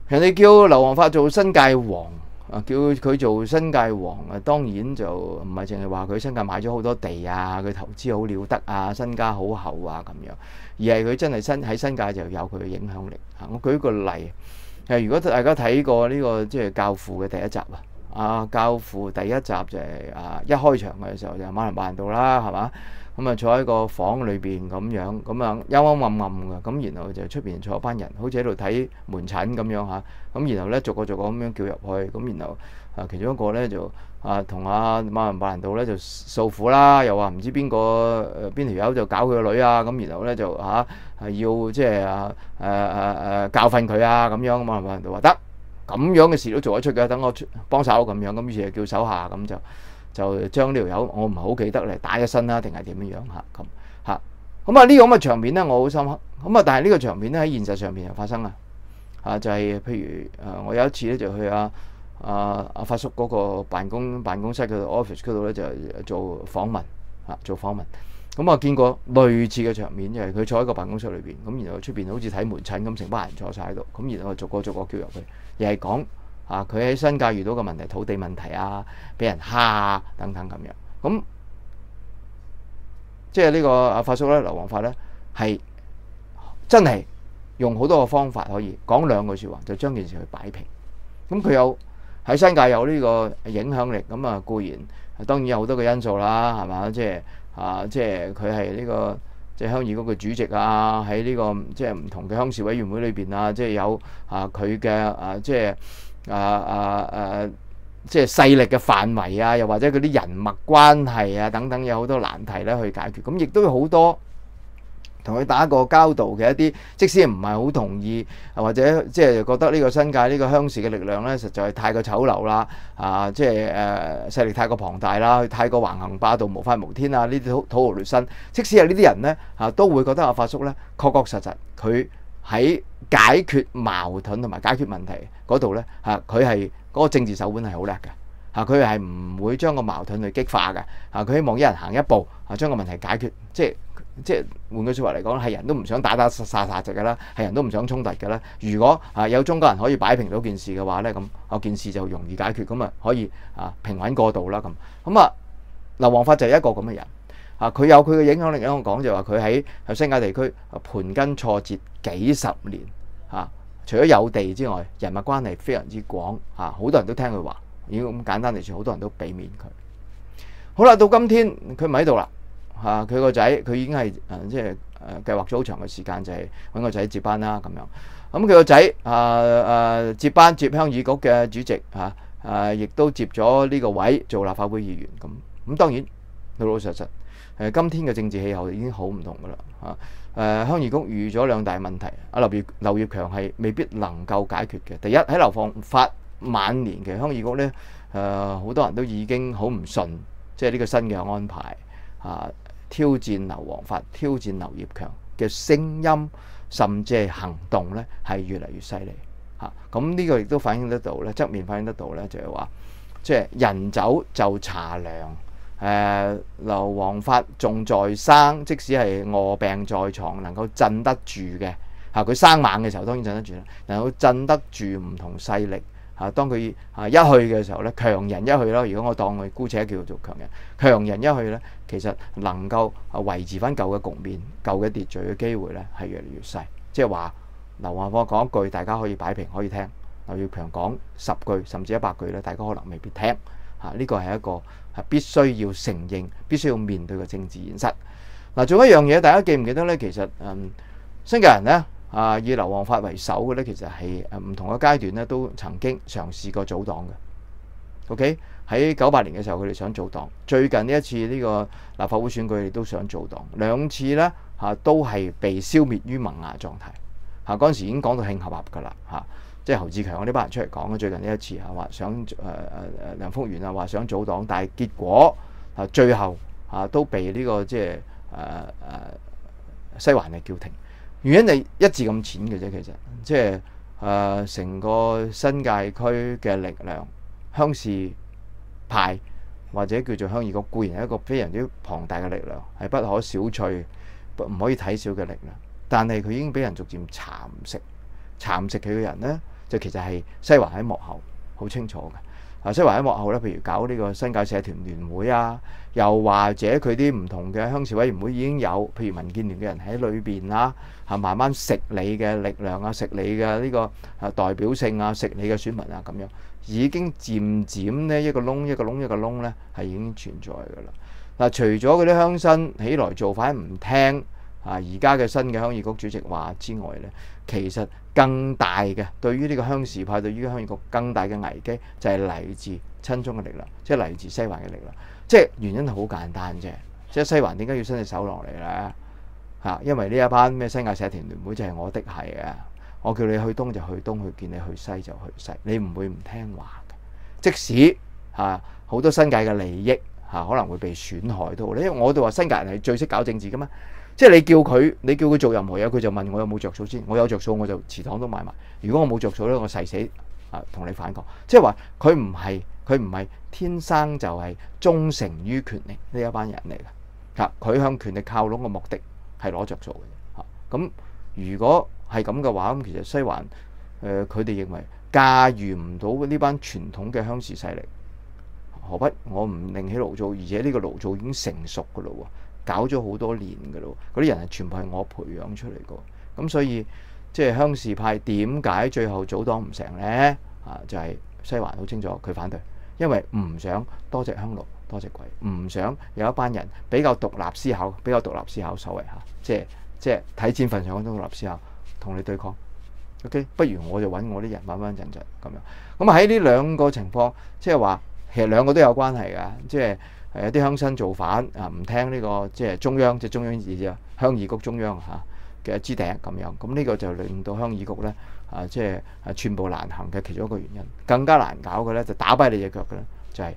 人哋叫劉皇發做新界王叫佢做新界王當然就唔係淨係話佢新界買咗好多地啊，佢投資好了得啊，身家好厚啊咁樣，而係佢真係喺新界就有佢嘅影響力。我舉個例，如果大家睇過呢個即係教父嘅第一集教父第一集就係一開場嘅時候就馬龍白蘭度啦，係嘛？咁坐喺個房裏邊咁樣，陰陰暗暗嘅，咁然後就出邊坐班人，好似喺度睇門診咁樣嚇，咁然後咧逐個咁樣叫入去，咁然後其中一個咧就同馬龍白蘭度咧就訴苦啦，又話唔知邊條友就搞佢個女啊，咁然後咧就係要即係教訓佢啊咁樣，馬龍白蘭度話得，咁樣嘅事都做得出嘅，等我幫手咁樣，咁於是就叫手下咁就將呢條友我唔係好記得嚟打一身啦，定係點樣咁呢個咁嘅場面咧，我好深刻。但係呢個場面咧喺現實上邊又發生就係譬如我有一次咧就去發叔嗰個辦公室嗰度 office 嗰度咧就做訪問咁我見過類似嘅場面，就係佢坐喺個辦公室裏邊，咁然後出邊好似睇門診咁，成班人坐晒喺度，咁然後我逐個叫入去，又係講佢喺新界遇到嘅問題，土地問題俾人蝦等等咁樣。咁即係呢個發叔咧，劉皇發咧係真係用好多個方法可以講兩句説話，就將件事去擺平。咁佢有喺新界有呢個影響力，咁固然當然有好多嘅因素啦，係嘛？即係佢係呢個即係鄉議局嘅主席喺呢個即係唔同嘅鄉事委員會裏邊即係有佢嘅即係勢力嘅範圍又或者嗰啲人脈關係等等，有好多難題咧去解決。咁亦都有好多同佢打過交道嘅一啲，即使唔係好同意或者即係覺得呢個新界呢個鄉事嘅力量咧，實在係太過醜陋啦，即係勢力太過龐大啦，太過橫行霸道、無法無天呢啲土豪劣紳。即使係呢啲人咧都會覺得發叔咧確確實實佢喺解決矛盾同埋解決問題嗰度咧佢係嗰個政治手腕係好叻嘅佢係唔會將個矛盾去激化嘅佢希望一人行一步將個問題解決。即係換句説話嚟講，係人都唔想打殺嘅啦，係人都唔想衝突嘅啦。如果有中間人可以擺平到件事嘅話咧，咁件事就容易解決，咁可以平穩過渡啦。咁劉皇發就係一個咁嘅人佢有佢嘅影響力。我講就話佢喺新界地區盤根錯節幾十年除咗有地之外，人脈關係非常之廣好多人都聽佢話。如果咁簡單嚟説，好多人都俾面佢。好啦，到今天佢唔喺度啦。佢個仔佢已經係即係計劃咗好長嘅時間，就係揾個仔接班啦咁樣。咁佢個仔接班接鄉議局嘅主席亦都接咗呢個位做立法會議員咁。當然老老實實今天嘅政治氣候已經好唔同噶啦鄉議局遇咗兩大問題。劉業強係未必能夠解決嘅。第一，喺劉皇發晚年嘅鄉議局咧好多人都已經好唔順，即係呢個新嘅安排挑戰劉皇發、挑戰劉業強嘅聲音，甚至係行動咧，係越嚟越犀利咁呢個亦都反映得到咧，側面反映得到咧，就係話即係人走就茶涼。劉皇發仲在生，即使係臥病在床，能夠鎮得住嘅佢生猛嘅時候當然鎮得住啦，能夠鎮得住唔同勢力。當佢一去嘅時候咧，強人一去咯。如果我當佢姑且叫做強人一去咧，其實能夠維持翻舊嘅局面、舊嘅秩序嘅機會咧，係越嚟越細。即係話劉皇發講一句，大家可以擺平，可以聽；劉業強講10句甚至100句咧，大家可能未必聽。呢個係一個必須要承認、必須要面對嘅政治現實。仲有一樣嘢，大家記唔記得咧？其實新界人咧。以劉皇發為首嘅咧，其實係唔同嘅階段咧，都曾經嘗試過組黨嘅。OK， 喺98年嘅時候，佢哋想組黨。最近呢一次呢個立法會選舉，佢哋都想組黨。兩次咧都係被消滅於萌芽狀態。嗰陣時已經講到興合合㗎啦。即係侯志強呢班人出嚟講最近呢一次話想梁福源話想組黨，但係結果最後都被呢個即係西環係叫停。原因係一字咁淺嘅啫，其實即係成個新界區嘅力量，鄉事派或者叫做鄉議局固然係一個非常之龐大嘅力量，係不可小覷、唔可以睇小嘅力量。但係佢已經俾人逐漸蠶食佢嘅人咧，就其實係西環喺幕後好清楚嘅。西環喺幕後咧，譬如搞呢個新界社團聯會啊，又或者佢啲唔同嘅鄉事委員會已經有，譬如民建聯嘅人喺裏邊啦，慢慢食你嘅力量啊，食你嘅呢個代表性啊，食你嘅選民啊，咁樣已經漸漸咧一個窿一個窿一個窿咧係已經存在㗎啦。嗱，除咗嗰啲鄉紳起來造反唔聽而家嘅新嘅鄉議局主席話之外咧，其實更大嘅對於呢個鄉事派，對於鄉議局更大嘅危機就係嚟自親中嘅力量，即係嚟自西環嘅力量。即係原因好簡單啫，即係西環點解要伸隻手落嚟咧？因為呢一班咩新界社團聯會就係我的係嘅，我叫你去東就去東，去見你去西就去西，你唔會唔聽話嘅。即使好多新界嘅利益可能會被損害都好，因為我哋話新界人係最識搞政治噶嘛。即係你叫佢做任何嘢，佢就問我有冇着數先。我有着數我就祠堂都買埋。如果我冇着數咧，我誓死同你反抗。即係話佢唔係天生就係忠誠於權力呢一班人嚟嘅。佢向權力靠攏嘅目的係攞着數嘅。咁如果係咁嘅話，咁其實西環佢哋認為駕馭唔到呢班傳統嘅鄉事勢力，何不我唔另起爐灶，而且呢個爐灶已經成熟㗎咯喎。搞咗好多年㗎咯，嗰啲人係全部係我培養出嚟㗎，咁所以即係鄉事派點解最後組黨唔成呢？就係西環好清楚佢反對，因為唔想多隻香爐多隻鬼，唔想有一班人比較獨立思考，所謂即係睇錢份上嗰種獨立思考同你對抗。OK， 不如我就揾我啲人穩穩陣陣咁樣。咁喺呢兩個情況，即係話其實兩個都有關係㗎，即係。有啲鄉紳造反唔聽呢個即係中央，即係中央意思啊，鄉議局中央嘅支笛咁樣，咁呢個就令到鄉議局咧即係寸步難行嘅其中一個原因。更加難搞嘅咧就打跛你隻腳嘅咧，就係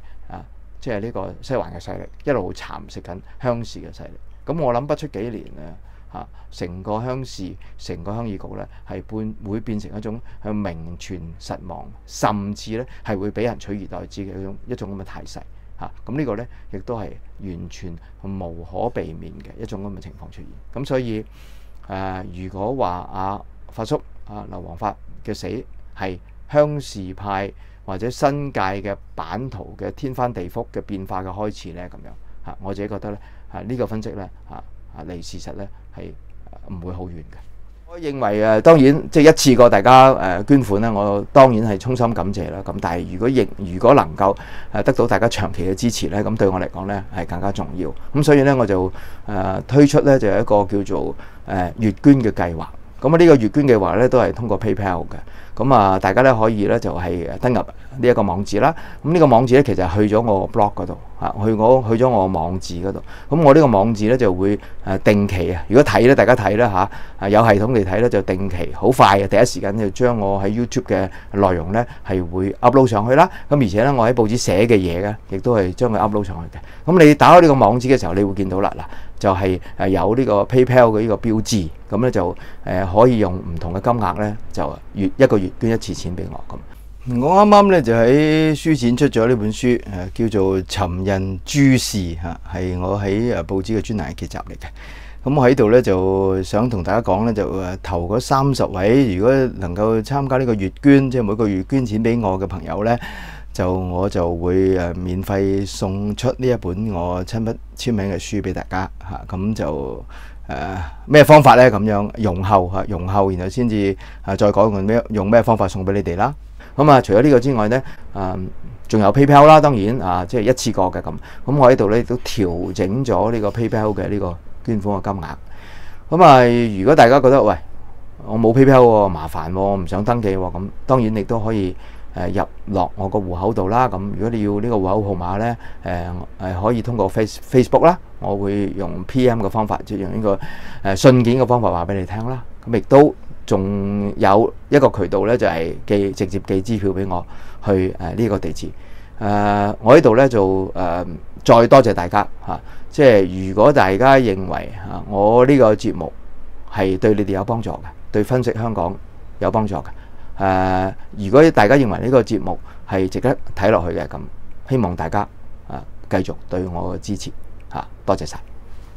即係呢個西環嘅勢力一路蠶食緊鄉事嘅勢力。咁我諗不出幾年咧成個鄉事、成個鄉議局咧係會變成一種名存實亡，甚至咧係會俾人取而代之嘅一種咁嘅態勢。咁呢個呢，亦都係完全無可避免嘅一種咁嘅情況出現。咁所以如果話發叔劉皇發嘅死係鄉事派或者新界嘅版圖嘅天翻地覆嘅變化嘅開始呢，咁樣我自己覺得呢，呢個分析呢離事實呢係唔會好遠嘅。我認為當然即係一次過大家捐款咧，我當然係衷心感謝啦。咁但係如果能夠得到大家長期嘅支持咧，咁對我嚟講咧係更加重要。咁所以咧我就推出咧就係一個叫做月捐嘅計劃。咁呢個月捐計劃咧都係通過 PayPal 嘅。咁大家咧可以咧就係登入呢一個網址啦。咁呢個網址咧其實去咗我 blog 嗰度去咗我網誌嗰度。咁我呢個網誌咧就會定期如果睇咧大家睇啦有系統嚟睇咧就定期好快嘅第一時間就將我喺 YouTube 嘅內容咧係會 upload 上去啦。咁而且咧我喺報紙寫嘅嘢咧亦都係將佢 upload 上去嘅。咁你打開呢個網址嘅時候，你會見到啦，嗱就係有呢個 PayPal 嘅呢個標誌，咁咧就可以用唔同嘅金額咧就一個月捐一次錢俾我咁。我啱啱咧就喺書展出咗呢本書，叫做《尋釁諸事》係我喺報紙嘅專欄結集嚟嘅。咁我喺度咧就想同大家講咧，就頭嗰30位，如果能夠參加呢個月捐，即係每個月捐錢俾我嘅朋友咧，我就會免費送出呢一本我親筆簽名嘅書俾大家嚇。咁就咩方法咧？咁樣容後，然後先至再講用咩方法送俾你哋啦。咁除咗呢個之外咧，仲有 PayPal 啦，當然即係一次過嘅咁。咁我喺度咧亦都調整咗呢個 PayPal 嘅呢個捐款嘅金額。咁如果大家覺得喂我冇 PayPal 喎，麻煩喎，我唔想登記喎，咁當然你都可以入落我個戶口度啦。咁如果你要呢個戶口號碼咧，可以通過 Facebook 啦，我會用 PM 嘅方法，即係用呢個信件嘅方法話俾你聽啦。咁亦都仲有一個渠道咧，就係直接寄支票俾我去呢個地址。我喺度咧就再多謝大家即係如果大家認為我呢個節目係對你哋有幫助嘅，對分析香港有幫助嘅，如果大家認為呢個節目係值得睇落去嘅，咁希望大家繼續對我嘅支持多謝晒。